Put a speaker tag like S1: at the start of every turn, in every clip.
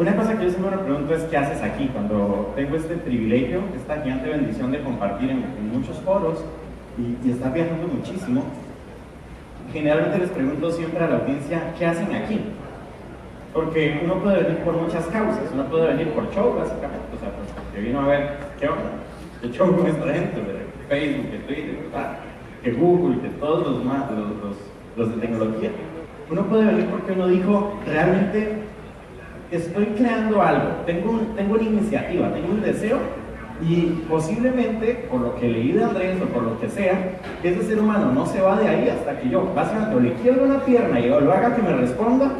S1: Una cosa que yo siempre me pregunto es: ¿qué haces aquí? Cuando tengo este privilegio, esta gigante bendición de compartir en muchos foros y estar viajando muchísimo, generalmente les pregunto siempre a la audiencia: ¿qué hacen aquí? Porque uno puede venir por muchas causas. Uno puede venir por show, básicamente, o sea, pues, que vino a ver qué onda, qué show con esta gente, de Facebook, de Twitter, que Google, que todos los de tecnología. Uno puede venir porque uno dijo: realmente estoy creando algo, tengo una iniciativa, tengo un deseo, y posiblemente, por lo que leí de Andrés o por lo que sea, ese ser humano no se va de ahí hasta que yo, básicamente, o le quiebro una pierna y o lo haga que me responda,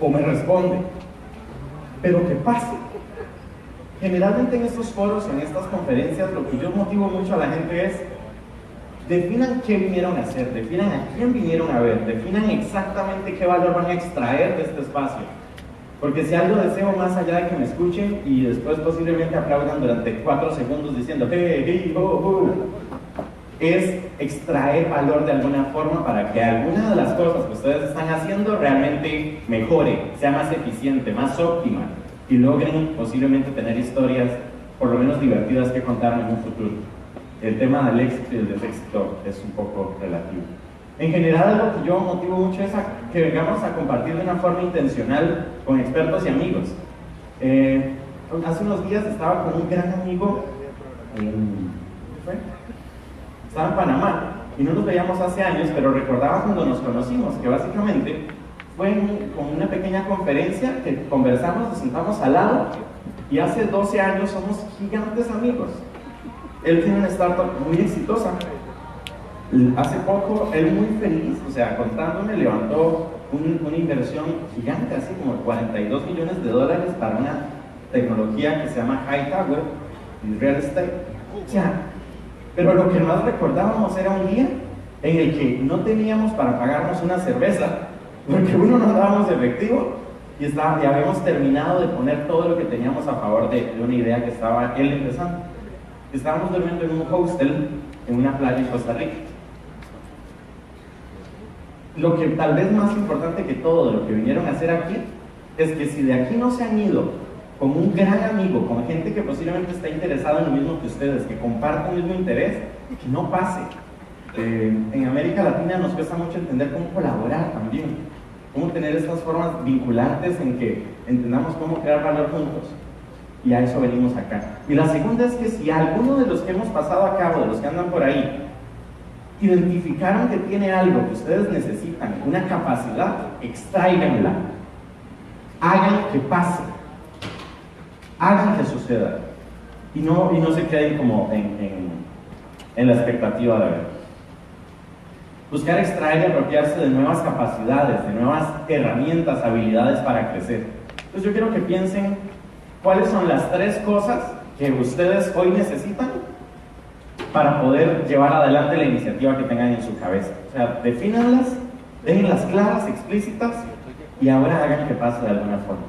S1: o me responde, pero que pase. Generalmente en estos foros, en estas conferencias, lo que yo motivo mucho a la gente es: definan qué vinieron a hacer, definan a quién vinieron a ver, definan exactamente qué valor van a extraer de este espacio. Porque si algo deseo, más allá de que me escuchen y después posiblemente aplaudan durante 4 segundos diciendo hey, hey, ho, ho, es extraer valor de alguna forma para que alguna de las cosas que ustedes están haciendo realmente mejore, sea más eficiente, más óptima, y logren posiblemente tener historias por lo menos divertidas que contar en un futuro. El tema del éxito y el deséxito es un poco relativo. En general, lo que yo motivo mucho es que vengamos a compartir de una forma intencional con expertos y amigos. Hace unos días estaba con un gran amigo estaba en Panamá y no nos veíamos hace años, pero recordaba cuando nos conocimos, que básicamente fue con una pequeña conferencia que conversamos, nos sentamos al lado, y hace 12 años somos gigantes amigos. Él tiene una startup muy exitosa. Hace poco, él muy feliz, o sea, contándome, levantó una inversión gigante, así como $42 millones para una tecnología que se llama Hightower y Real Estate. O sea, pero lo que más recordábamos era un día en el que no teníamos para pagarnos una cerveza, porque uno no dábamos efectivo y habíamos terminado de poner todo lo que teníamos a favor de una idea que estaba él empezando. Estábamos durmiendo en un hostel en una playa en Costa Rica. Lo que tal vez más importante que todo de lo que vinieron a hacer aquí es que si de aquí no se han ido con un gran amigo, con gente que posiblemente está interesada en lo mismo que ustedes, que comparten el mismo interés, que no pase. En América Latina nos cuesta mucho entender cómo colaborar también, cómo tener estas formas vinculantes en que entendamos cómo crear valor juntos. Y a eso venimos acá. Y la segunda es que si alguno de los que hemos pasado a cabo, de los que andan por ahí, identificaron que tiene algo que ustedes necesitan, una capacidad, extráiganla. Hagan que pase. Hagan que suceda. Y no se queden como en la expectativa de ver. Buscar extraer y apropiarse de nuevas capacidades, de nuevas herramientas, habilidades para crecer. Entonces yo quiero que piensen cuáles son las 3 cosas que ustedes hoy necesitan para poder llevar adelante la iniciativa que tengan en su cabeza. O sea, defínanlas, déjenlas claras, explícitas, y ahora hagan que pase de alguna forma.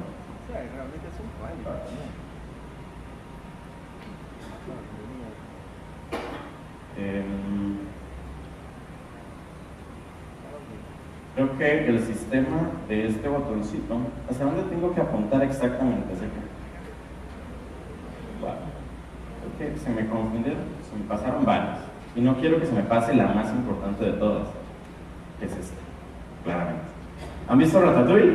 S1: Creo que el sistema de este botoncito, ¿hacia dónde tengo que apuntar exactamente? Bueno, creo que se me confundieron, se me pasaron varias, y no quiero que se me pase la más importante de todas, que es esta, claramente. ¿Han visto Ratatouille?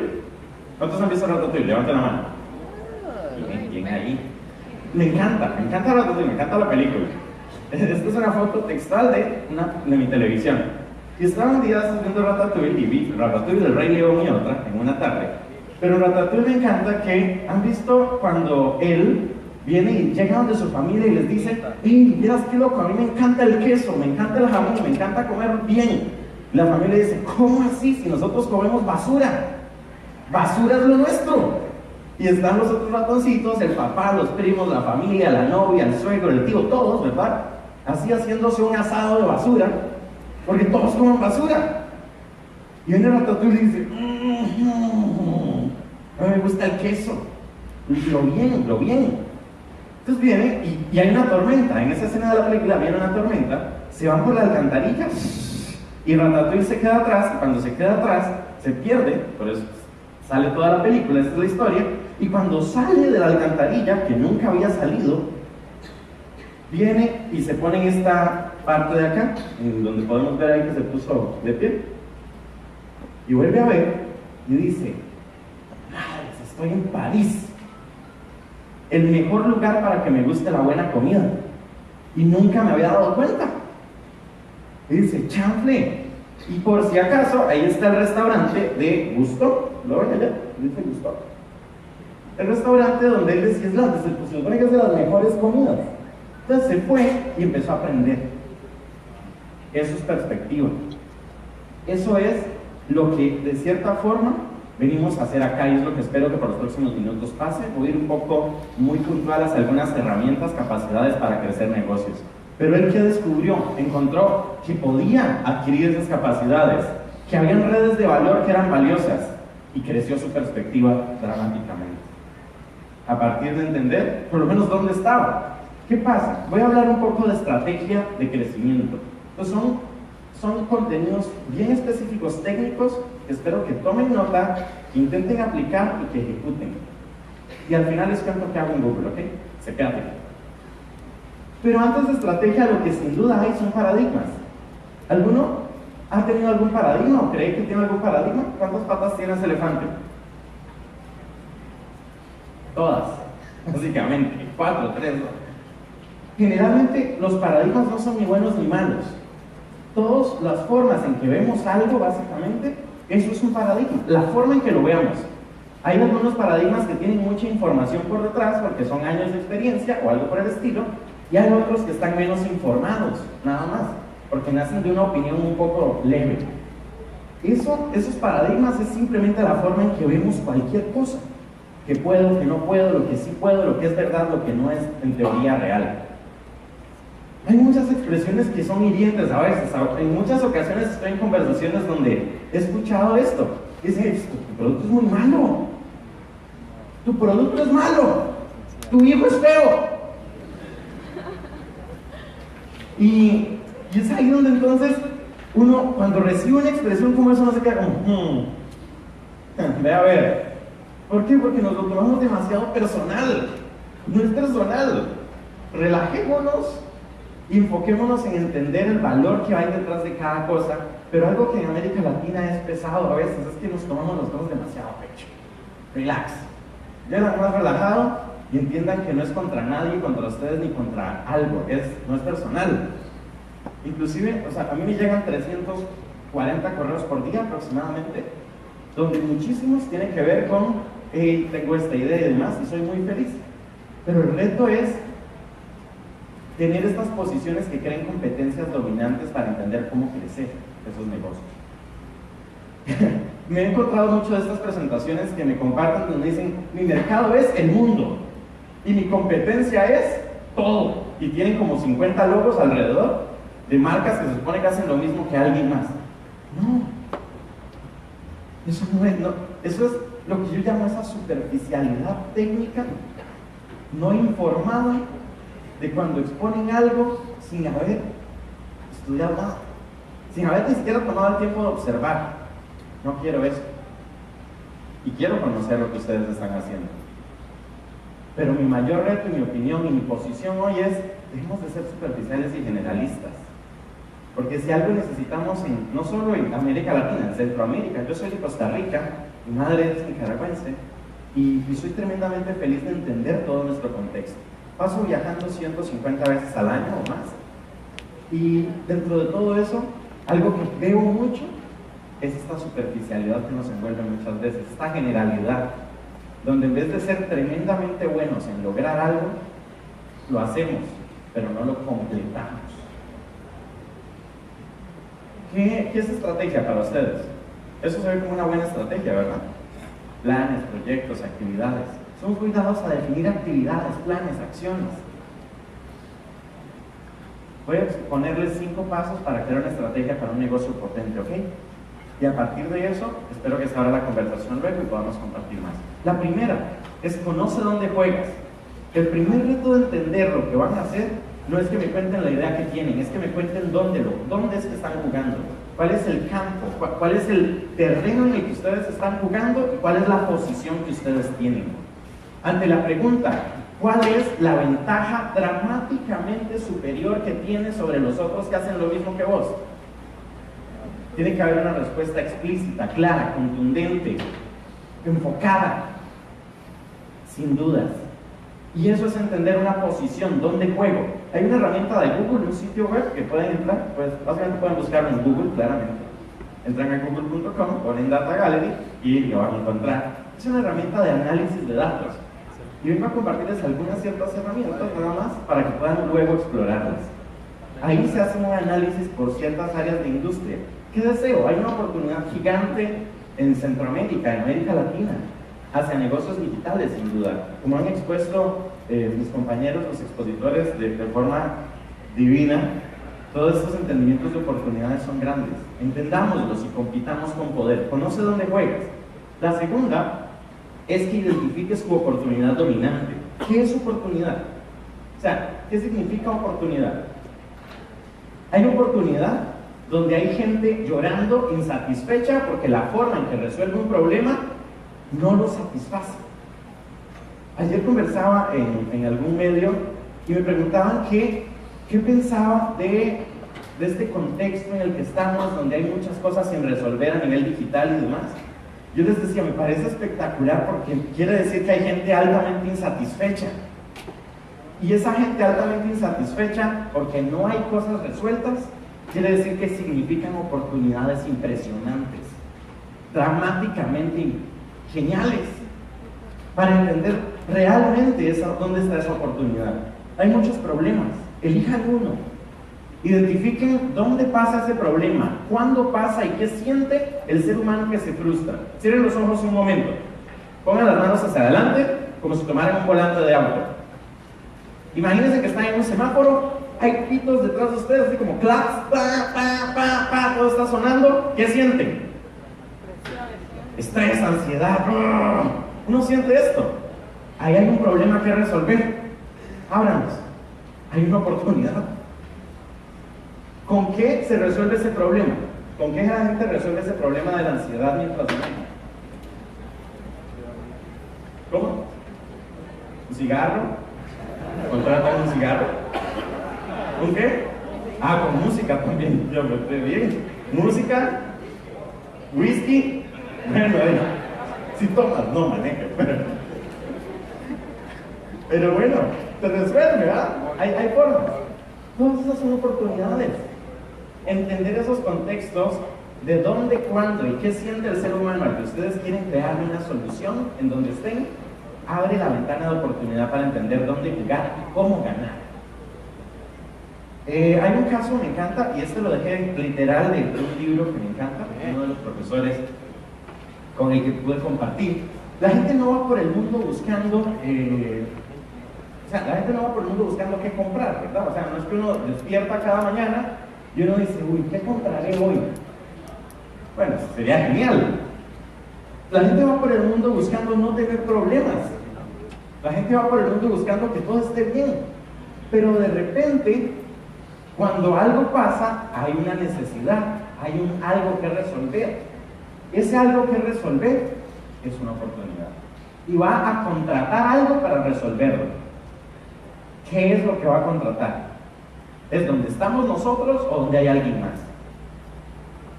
S1: ¿Cuántos han visto Ratatouille? Levanten la mano. Bien ahí. Me encanta Ratatouille, me encanta la película. Esta es una foto textual de mi televisión. Y estaba un día viendo Ratatouille y vi Ratatouille del Rey León y otra en una tarde. Pero Ratatouille me encanta que, ¿han visto cuando él viene y llega donde su familia y les dice: ¡hey, miras qué loco! A mí me encanta el queso, me encanta el jamón, me encanta comer bien! Y la familia dice: ¿cómo así? Si nosotros comemos basura. Basura es lo nuestro. Y están los otros ratoncitos, el papá, los primos, la familia, la novia, el suegro, el tío, todos, ¿verdad? Así haciéndose un asado de basura, porque todos comen basura. Y viene Ratatouille y dice: a mí me gusta el queso, lo bien. Entonces viene y hay una tormenta. En esa escena de la película viene una tormenta, se van por la alcantarilla y Ratatouille se queda atrás, y cuando se queda atrás se pierde, por eso Sale toda la película, esta es la historia, y cuando sale de la alcantarilla, que nunca había salido, viene y se pone en esta parte de acá, en donde podemos ver ahí que se puso de pie, y vuelve a ver y dice: madres, estoy en París, el mejor lugar para que me guste la buena comida, y nunca me había dado cuenta. Y dice: chanfle, y por si acaso, ahí está el restaurante de Gusto, ¿lo ven allá? Dice Gusto. El restaurante donde él decía: se supone que es de las mejores comidas. Entonces se fue y empezó a aprender. Eso es perspectiva. Eso es lo que de cierta forma venimos a hacer acá, y es lo que espero que por los próximos minutos pase. Voy a ir un poco muy puntual hacia algunas herramientas, capacidades para crecer negocios. Pero él, ¿qué descubrió? Encontró que podía adquirir esas capacidades, que habían redes de valor que eran valiosas, y creció su perspectiva dramáticamente. A partir de entender, por lo menos, dónde estaba. ¿Qué pasa? Voy a hablar un poco de estrategia de crecimiento. Entonces son contenidos bien específicos, técnicos, que espero que tomen nota, que intenten aplicar y que ejecuten. Y al final les cuento qué hago en Google, ¿ok? Se quedan aquí. Pero antes de estrategia, lo que sin duda hay son paradigmas. ¿Alguno ha tenido algún paradigma o cree que tiene algún paradigma? ¿Cuántas patas tiene ese elefante? Todas, básicamente, 4, 3, 2. Generalmente los paradigmas no son ni buenos ni malos. Todas las formas en que vemos algo, básicamente, eso es un paradigma, la forma en que lo veamos. Hay algunos paradigmas que tienen mucha información por detrás, porque son años de experiencia o algo por el estilo, y hay otros que están menos informados, nada más, porque nacen de una opinión un poco leve. Esos paradigmas es simplemente la forma en que vemos cualquier cosa, que puedo, que no puedo, lo que sí puedo, lo que es verdad, lo que no es en teoría real. Hay muchas expresiones que son hirientes a veces. En muchas ocasiones estoy en conversaciones donde he escuchado esto. Dice: tu producto es muy malo. Tu producto es malo. Tu hijo es feo. Y es ahí donde entonces uno, cuando recibe una expresión como eso, no se queda como, ve a ver. ¿Por qué? Porque nos lo tomamos demasiado personal. No es personal. Relajémonos y enfoquémonos en entender el valor que hay detrás de cada cosa. Pero algo que en América Latina es pesado a veces es que nos tomamos las cosas demasiado a pecho. Relax. Ya más relajado y entiendan que no es contra nadie, contra ustedes ni contra algo. No es personal. Inclusive, a mí me llegan 340 correos por día aproximadamente, donde muchísimos tienen que ver con: hey, tengo esta idea y demás, y soy muy feliz. Pero el reto es tener estas posiciones que creen competencias dominantes para entender cómo crecer esos negocios. Me he encontrado mucho de estas presentaciones que me comparten donde dicen: mi mercado es el mundo y mi competencia es todo, y tienen como 50 logos alrededor de marcas que se supone que hacen lo mismo que alguien más. No, eso no es, no. Eso es lo que yo llamo esa superficialidad técnica no informada, de cuando exponen algo sin haber estudiado nada, sin haber ni siquiera tomado el tiempo de observar. No quiero eso. Y quiero conocer lo que ustedes están haciendo. Pero mi mayor reto, y mi opinión y mi posición hoy es: dejemos de ser superficiales y generalistas. Porque si algo necesitamos, no solo en América Latina, en Centroamérica. Yo soy de Costa Rica, mi madre es nicaragüense, y soy tremendamente feliz de entender todo nuestro contexto. Paso viajando 150 veces al año o más. Y dentro de todo eso, algo que veo mucho es esta superficialidad que nos envuelve muchas veces, esta generalidad, donde en vez de ser tremendamente buenos en lograr algo, lo hacemos, pero no lo completamos. ¿Qué es estrategia para ustedes? Eso se ve como una buena estrategia, ¿verdad? Planes, proyectos, actividades. Somos muy dados a definir actividades, planes, acciones. Voy a ponerles 5 pasos para crear una estrategia para un negocio potente, ¿ok? Y a partir de eso, espero que se abra la conversación luego y podamos compartir más. La primera es: conoce dónde juegas. El primer reto de entender lo que van a hacer no es que me cuenten la idea que tienen, es que me cuenten dónde es que están jugando. ¿Cuál es el campo? ¿Cuál es el terreno en el que ustedes están jugando? ¿Y cuál es la posición que ustedes tienen? Ante la pregunta, ¿cuál es la ventaja dramáticamente superior que tienes sobre los otros que hacen lo mismo que vos? Tiene que haber una respuesta explícita, clara, contundente, enfocada, sin dudas. Y eso es entender una posición, dónde juego. Hay una herramienta de Google, un sitio web que pueden entrar, pues básicamente pueden buscarlo en Google, claramente. Entran a google.com, ponen Data Gallery y lo van a encontrar. Es una herramienta de análisis de datos. Y vengo a compartirles algunas ciertas herramientas nada más para que puedan luego explorarlas. Ahí se hace un análisis por ciertas áreas de industria. ¿Qué deseo? Hay una oportunidad gigante en Centroamérica, en América Latina, hacia negocios digitales, sin duda. Como han expuesto mis compañeros, los expositores, de forma divina, todos estos entendimientos de oportunidades son grandes. Entendámoslos y compitamos con poder. Conoce dónde juegas. La segunda es que identifiques tu oportunidad dominante. ¿Qué es oportunidad? O sea, ¿qué significa oportunidad? Hay oportunidad donde hay gente llorando, insatisfecha, porque la forma en que resuelve un problema no lo satisface. Ayer conversaba en algún medio y me preguntaban qué pensaba de este contexto en el que estamos, donde hay muchas cosas sin resolver a nivel digital y demás. Yo les decía, me parece espectacular porque quiere decir que hay gente altamente insatisfecha. Y esa gente altamente insatisfecha, porque no hay cosas resueltas, quiere decir que significan oportunidades impresionantes, dramáticamente geniales, para entender realmente dónde está esa oportunidad. Hay muchos problemas, elijan uno, identifiquen dónde pasa ese problema, cuándo pasa y qué siente el ser humano que se frustra. Cierren los ojos un momento, pongan las manos hacia adelante como si tomaran un volante de auto. Imagínense que están en un semáforo, hay pitos detrás de ustedes, así como claps, pa, pa, pa, pa, todo está sonando. ¿Qué sienten? Estrés, ansiedad. Uno siente esto. Ahí hay un problema que resolver. Ábranos. Hay una oportunidad. ¿Con qué se resuelve ese problema? ¿Con qué la gente resuelve ese problema de la ansiedad mientras maneja? ¿Cómo? ¿Un cigarro? ¿Contratan un cigarro? ¿Con qué? Ah, con música también. Yo me estoy bien. Música, whisky. Bueno, si tomas, no manejes. Pero bueno, te resuelve, ¿verdad? Hay formas. Todas esas son oportunidades. Entender esos contextos, de dónde, cuándo y qué siente el ser humano al que ustedes quieren crear una solución en donde estén, abre la ventana de oportunidad para entender dónde jugar y cómo ganar. Hay un caso que me encanta, y este lo dejé literal de un libro que me encanta, uno de los profesores con el que pude compartir. La gente no va por el mundo buscando, la gente no va por el mundo buscando qué comprar, ¿verdad? O sea, no es que uno despierta cada mañana y uno dice, uy, ¿qué compraré hoy? Bueno, sería genial. La gente va por el mundo buscando no tener problemas. La gente va por el mundo buscando que todo esté bien. Pero de repente, cuando algo pasa, hay una necesidad, hay algo que resolver. Ese algo que resolver es una oportunidad. Y va a contratar algo para resolverlo. ¿Qué es lo que va a contratar? ¿Es donde estamos nosotros o donde hay alguien más?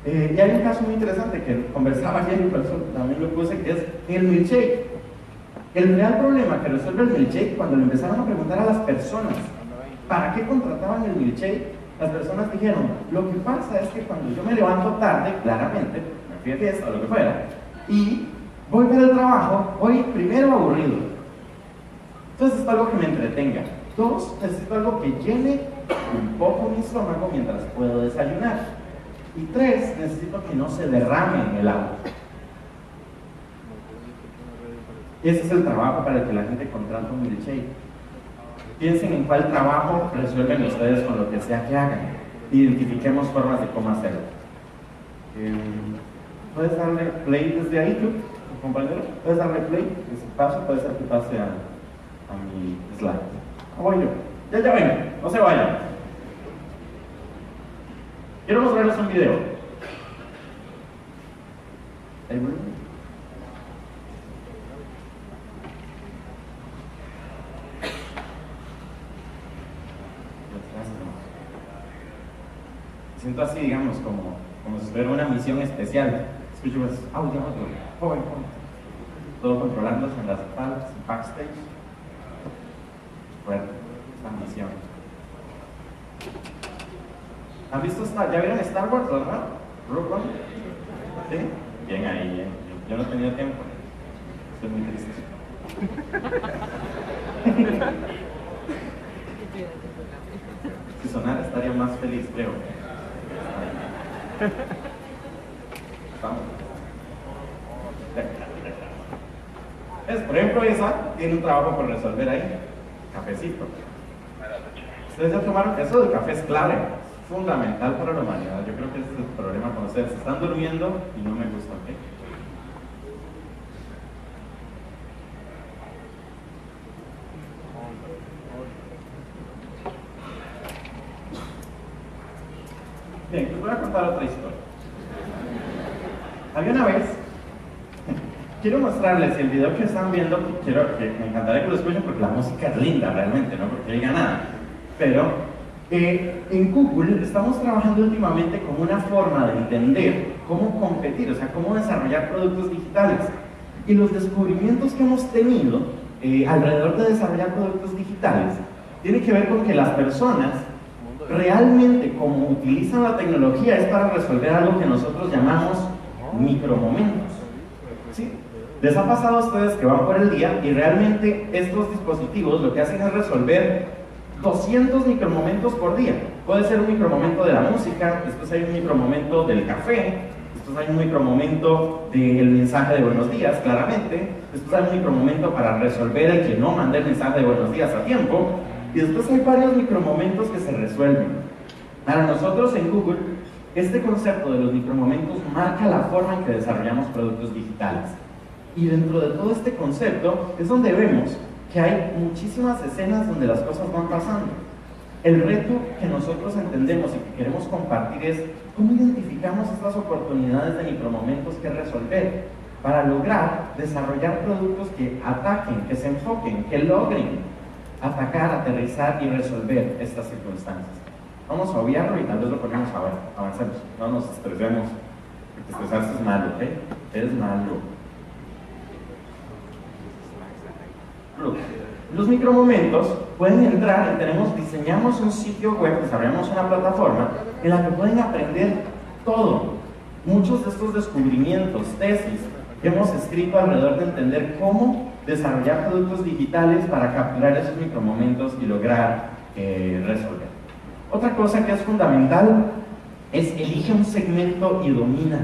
S1: Y hay un caso muy interesante que conversaba ayer en persona, también lo puse, que es el milkshake. El real problema que resuelve el milkshake, cuando le empezaron a preguntar a las personas ¿para qué contrataban el milkshake? Las personas dijeron, lo que pasa es que cuando yo me levanto tarde, claramente, me fui a fiesta o lo que fuera, y voy para el trabajo, voy primero aburrido. Entonces es algo que me entretenga. Dos, necesito algo que llene un poco mi estómago mientras puedo desayunar. Y tres, necesito que no se derrame en el agua. Ese es el trabajo para el que la gente contrata un milkshake. Piensen en cuál trabajo resuelven ustedes con lo que sea que hagan. Identifiquemos formas de cómo hacerlo. ¿Puedes darle play desde ahí, tú, compañero? ¿Puedes darle play? Ese paso puede ser que pase a mi slide. Voy yo. Ya vengo, no se vayan. Quiero mostrarles un video. ¿Hay volumen? Siento así, digamos, como si fuera una misión especial. Escucho pues, audio, joven, todo controlándose en las espaldas, backstage. Fuerte, esta misión. ¿Han visto ya vieron Star Wars, verdad? ¿Rogue One? ¿Sí? Bien ahí, bien. Yo no he tenido tiempo. Estoy muy triste. Si sonara estaría más feliz, creo. Vamos. Por ejemplo, esa tiene un trabajo por resolver ahí. Cafecito. Ustedes ya tomaron eso del café, es clave, es fundamental para la humanidad. Yo creo que ese es el problema con ustedes. Están durmiendo y no me gusta, ¿ok? Bien, les voy a contar otra historia. Había una vez, quiero mostrarles el video que están viendo, que me encantaría que lo escuchen porque la música es linda realmente, no porque diga nada. Pero en Google estamos trabajando últimamente con una forma de entender cómo competir, o sea, cómo desarrollar productos digitales. Y los descubrimientos que hemos tenido alrededor de desarrollar productos digitales tiene que ver con que las personas realmente como utilizan la tecnología es para resolver algo que nosotros llamamos micromomentos. ¿Sí? ¿Les ha pasado a ustedes que van por el día y realmente estos dispositivos lo que hacen es resolver 200 micromomentos por día? Puede ser un micromomento de la música, después hay un micromomento del café, después hay un micromomento del mensaje de buenos días, claramente, después hay un micromomento para resolver el que no mande el mensaje de buenos días a tiempo, y después hay varios micromomentos que se resuelven. Para nosotros en Google, este concepto de los micromomentos marca la forma en que desarrollamos productos digitales. Y dentro de todo este concepto es donde vemos que hay muchísimas escenas donde las cosas van pasando. El reto que nosotros entendemos y que queremos compartir es cómo identificamos estas oportunidades de micromomentos que resolver para lograr desarrollar productos que ataquen, que se enfoquen, que logren atacar, aterrizar y resolver estas circunstancias. Vamos a obviarlo y tal vez lo ponemos a ver, avancemos, no nos estresemos, porque estresarse es malo, ¿ok? Es malo. Los micromomentos pueden entrar y diseñamos un sitio web, desarrollamos una plataforma en la que pueden aprender todo. Muchos de estos descubrimientos, tesis, que hemos escrito alrededor de entender cómo desarrollar productos digitales para capturar esos micromomentos y lograr resolver. Otra cosa que es fundamental es elige un segmento y domina.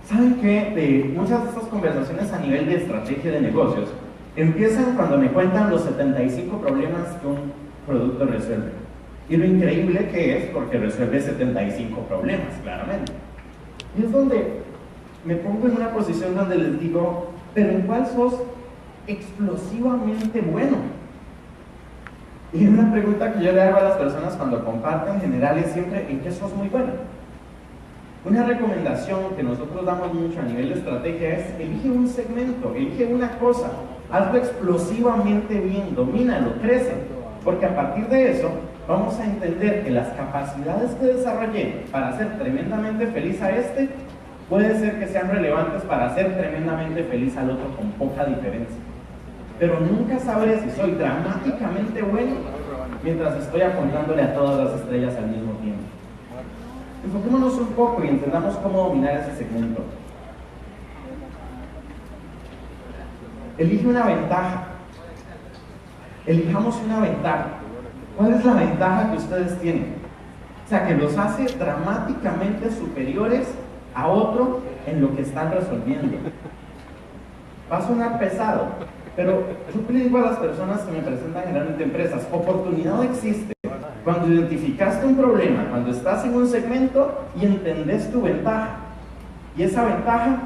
S1: ¿Saben qué? De muchas de estas conversaciones a nivel de estrategia de negocios empiezan cuando me cuentan los 75 problemas que un producto resuelve. Y lo increíble que es porque resuelve 75 problemas, claramente. Y es donde me pongo en una posición donde les digo, pero ¿en cuál sos explosivamente bueno? Y una pregunta que yo le hago a las personas cuando comparten en general es siempre, ¿en qué sos muy bueno? Una recomendación que nosotros damos mucho a nivel de estrategia es, elige un segmento, elige una cosa, hazlo explosivamente bien, domínalo, crece, porque a partir de eso vamos a entender que las capacidades que desarrollé para hacer tremendamente feliz a este, puede ser que sean relevantes para hacer tremendamente feliz al otro con poca diferencia. Pero nunca sabré si soy dramáticamente bueno mientras estoy apuntándole a todas las estrellas al mismo tiempo. Enfoquémonos un poco y entendamos cómo dominar ese segmento. Elige una ventaja. Elijamos una ventaja. ¿Cuál es la ventaja que ustedes tienen? O sea, que los hace dramáticamente superiores a otro en lo que están resolviendo. Va a sonar pesado, pero yo le digo a las personas que me presentan generalmente empresas, oportunidad existe cuando identificaste un problema, cuando estás en un segmento y entendés tu ventaja. Y esa ventaja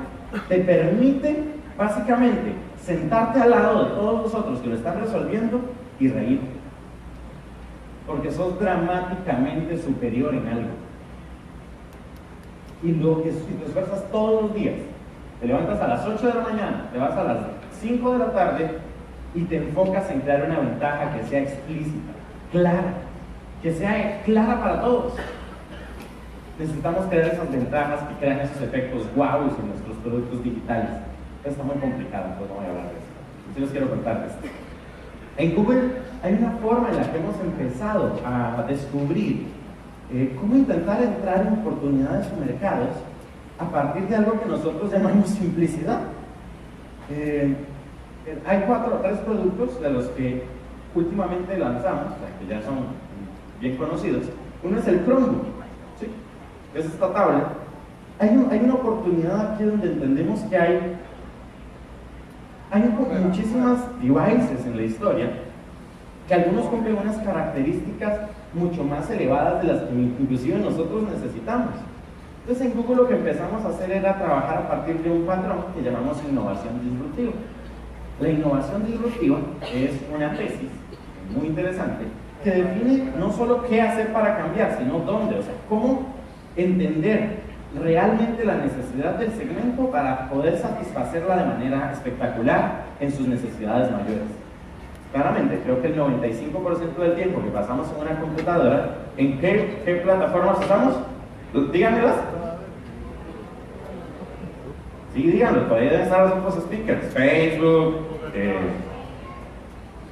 S1: te permite, básicamente, sentarte al lado de todos los otros que lo están resolviendo y reírte. Porque sos dramáticamente superior en algo. Y te esfuerzas todos los días Te levantas a las 8 de la mañana, te vas a las 5 de la tarde y te enfocas en crear una ventaja que sea explícita, clara, que sea clara para todos. Necesitamos crear esas ventajas que crean esos efectos wow en nuestros productos digitales. Está muy complicado, entonces no voy a hablar de eso. Sí les quiero contarles. En Google hay una forma en la que hemos empezado a descubrir cómo intentar entrar en oportunidades o mercados a partir de algo que nosotros llamamos simplicidad. Hay 3 productos de los que últimamente lanzamos, o sea, que ya son bien conocidos. Uno es el Chromebook, ¿sí? Es esta tablet. Hay una oportunidad aquí donde entendemos que hay muchísimas devices en la historia que algunos cumplen unas características mucho más elevadas de las que inclusive nosotros necesitamos. Entonces en Google lo que empezamos a hacer era trabajar a partir de un patrón que llamamos innovación disruptiva. La innovación disruptiva es una tesis muy interesante que define no solo qué hacer para cambiar, sino dónde, o sea, cómo entender realmente la necesidad del segmento para poder satisfacerla de manera espectacular en sus necesidades mayores. Claramente, creo que el 95% del tiempo que pasamos en una computadora, ¿en qué plataformas usamos? Díganmelas. Sí, díganlo, por ahí deben estar los otros speakers. Facebook,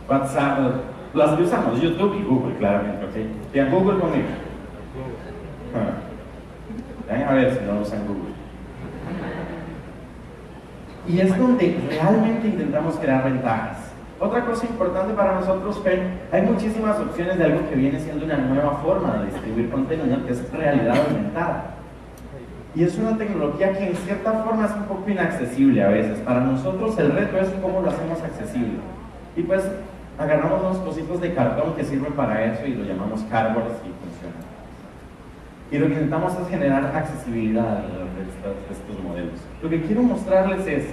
S1: WhatsApp, las que usamos, YouTube y Google, claramente, ¿ok? Digan Google conmigo. A ver si no usan Google. Y es donde realmente intentamos crear ventajas. Otra cosa importante para nosotros, hay muchísimas opciones de algo que viene siendo una nueva forma de distribuir contenido, que es realidad aumentada. Y es una tecnología que en cierta forma es un poco inaccesible a veces. Para nosotros el reto es cómo lo hacemos accesible. Y pues agarramos unos cositos de cartón que sirven para eso y lo llamamos cardboards y funcionan. Y lo que intentamos es generar accesibilidad de estos modelos. Lo que quiero mostrarles es,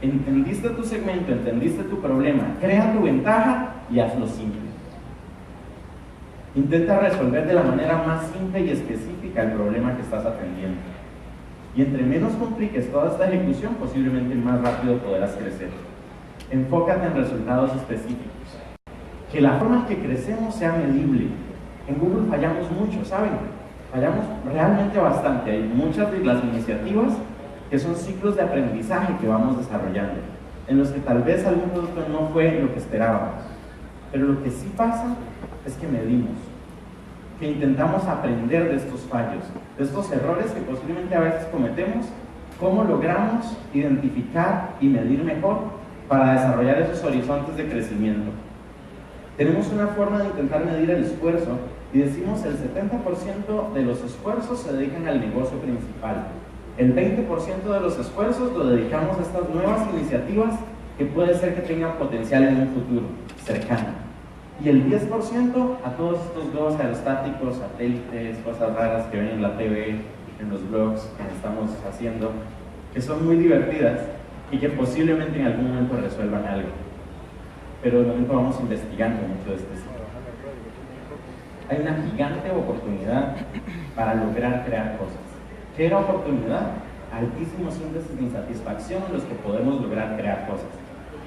S1: entendiste tu segmento, entendiste tu problema, crea tu ventaja y hazlo simple. Intenta resolver de la manera más simple y específica el problema que estás atendiendo. Y entre menos compliques toda esta ejecución, posiblemente más rápido podrás crecer. Enfócate en resultados específicos. Que la forma en que crecemos sea medible. En Google fallamos mucho, ¿saben? Fallamos realmente bastante. Hay muchas de las iniciativas que son ciclos de aprendizaje que vamos desarrollando, en los que tal vez algún producto no fue lo que esperábamos. Pero lo que sí pasa es que medimos, que intentamos aprender de estos fallos, de estos errores que posiblemente a veces cometemos, cómo logramos identificar y medir mejor para desarrollar esos horizontes de crecimiento. Tenemos una forma de intentar medir el esfuerzo y decimos el 70% de los esfuerzos se dedican al negocio principal. El 20% de los esfuerzos lo dedicamos a estas nuevas iniciativas que puede ser que tengan potencial en un futuro cercano. Y el 10% a todos estos globos aerostáticos, satélites, cosas raras que ven en la TV, en los blogs que estamos haciendo, que son muy divertidas y que posiblemente en algún momento resuelvan algo. Pero de momento vamos investigando mucho de este sitio. Hay una gigante oportunidad para lograr crear cosas. ¿Qué era oportunidad? Altísimos índices de insatisfacción en los que podemos lograr crear cosas.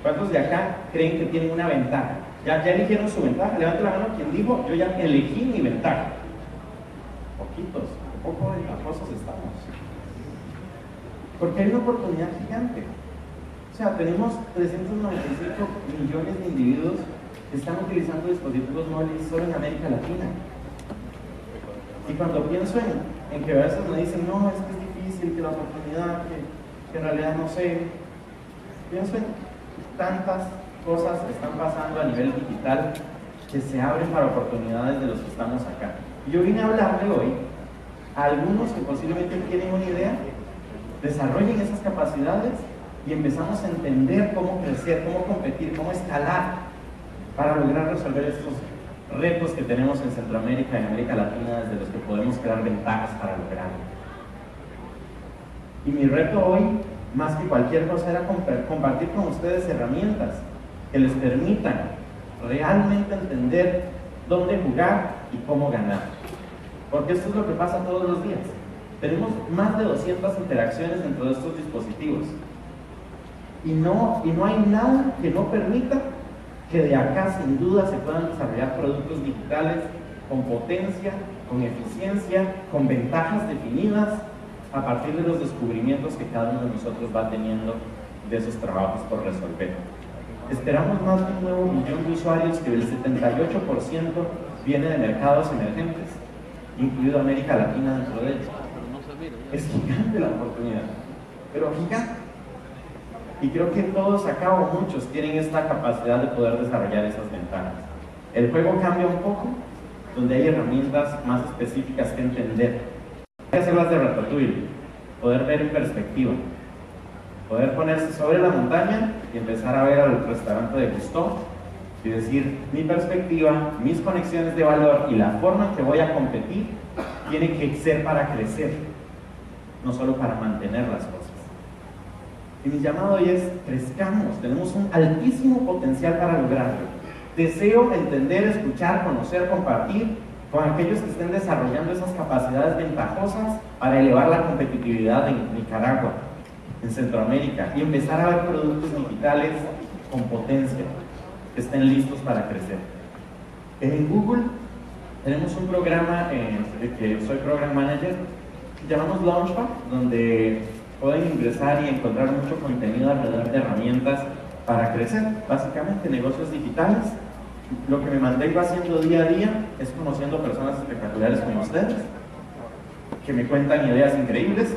S1: ¿Cuántos de acá creen que tienen una ventaja? ¿Ya eligieron su ventaja? Levante la mano quien dijo, yo ya elegí mi ventaja. Poquitos, un poco ventajosos estamos. Porque hay una oportunidad gigante. O sea, tenemos 395 millones de individuos que están utilizando dispositivos móviles solo en América Latina. Y cuando pienso en que a veces me dicen, no, es que es difícil, que la oportunidad, que en realidad no sé, pienso en tantas cosas que están pasando a nivel digital que se abren para oportunidades de los que estamos acá. Y yo vine a hablarle hoy a algunos que posiblemente tienen una idea, desarrollen esas capacidades y empezamos a entender cómo crecer, cómo competir, cómo escalar para lograr resolver estos retos que tenemos en Centroamérica y en América Latina, desde los que podemos crear ventajas para lograrlo. Y mi reto hoy, más que cualquier cosa, era compartir con ustedes herramientas que les permitan realmente entender dónde jugar y cómo ganar. Porque esto es lo que pasa todos los días. Tenemos más de 200 interacciones dentro de estos dispositivos. Y no hay nada que no permita que de acá sin duda se puedan desarrollar productos digitales con potencia, con eficiencia, con ventajas definidas a partir de los descubrimientos que cada uno de nosotros va teniendo de esos trabajos por resolver. Esperamos más de un nuevo millón de usuarios, que el 78% viene de mercados emergentes, incluido América Latina dentro de ellos. Es gigante la oportunidad, pero gigante. Y creo que todos acá o muchos tienen esta capacidad de poder desarrollar esas ventanas. El juego cambia un poco, donde hay herramientas más específicas que entender. Hay que hacerlas de Ratatouille, poder ver en perspectiva, poder ponerse sobre la montaña y empezar a ver al restaurante de Gusteau y decir, mi perspectiva, mis conexiones de valor y la forma en que voy a competir tiene que ser para crecer, no solo para mantener las cosas. Y mi llamado hoy es, crezcamos, tenemos un altísimo potencial para lograrlo. Deseo entender, escuchar, conocer, compartir con aquellos que estén desarrollando esas capacidades ventajosas para elevar la competitividad en Nicaragua, en Centroamérica, y empezar a ver productos digitales con potencia, que estén listos para crecer. En Google tenemos un programa que soy Program Manager, que llamamos Launchpad, donde pueden ingresar y encontrar mucho contenido alrededor de herramientas para crecer, básicamente negocios digitales. Lo que me mantengo haciendo día a día es conociendo personas espectaculares como ustedes, que me cuentan ideas increíbles,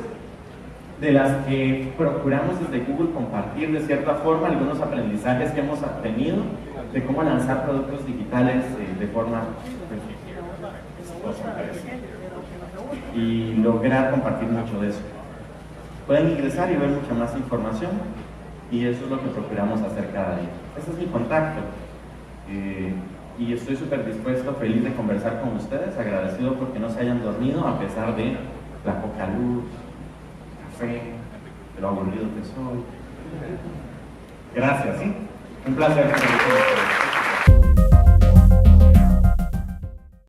S1: de las que procuramos desde Google compartir de cierta forma algunos aprendizajes que hemos obtenido de cómo lanzar productos digitales de forma exitosa y lograr compartir mucho de eso. Pueden ingresar y ver mucha más información, y eso es lo que procuramos hacer cada día. Ese es mi contacto, y estoy súper dispuesto, feliz de conversar con ustedes, agradecido porque no se hayan dormido a pesar de la poca luz, café, de lo aburrido que soy. Gracias, ¿sí? Un placer estar con ustedes.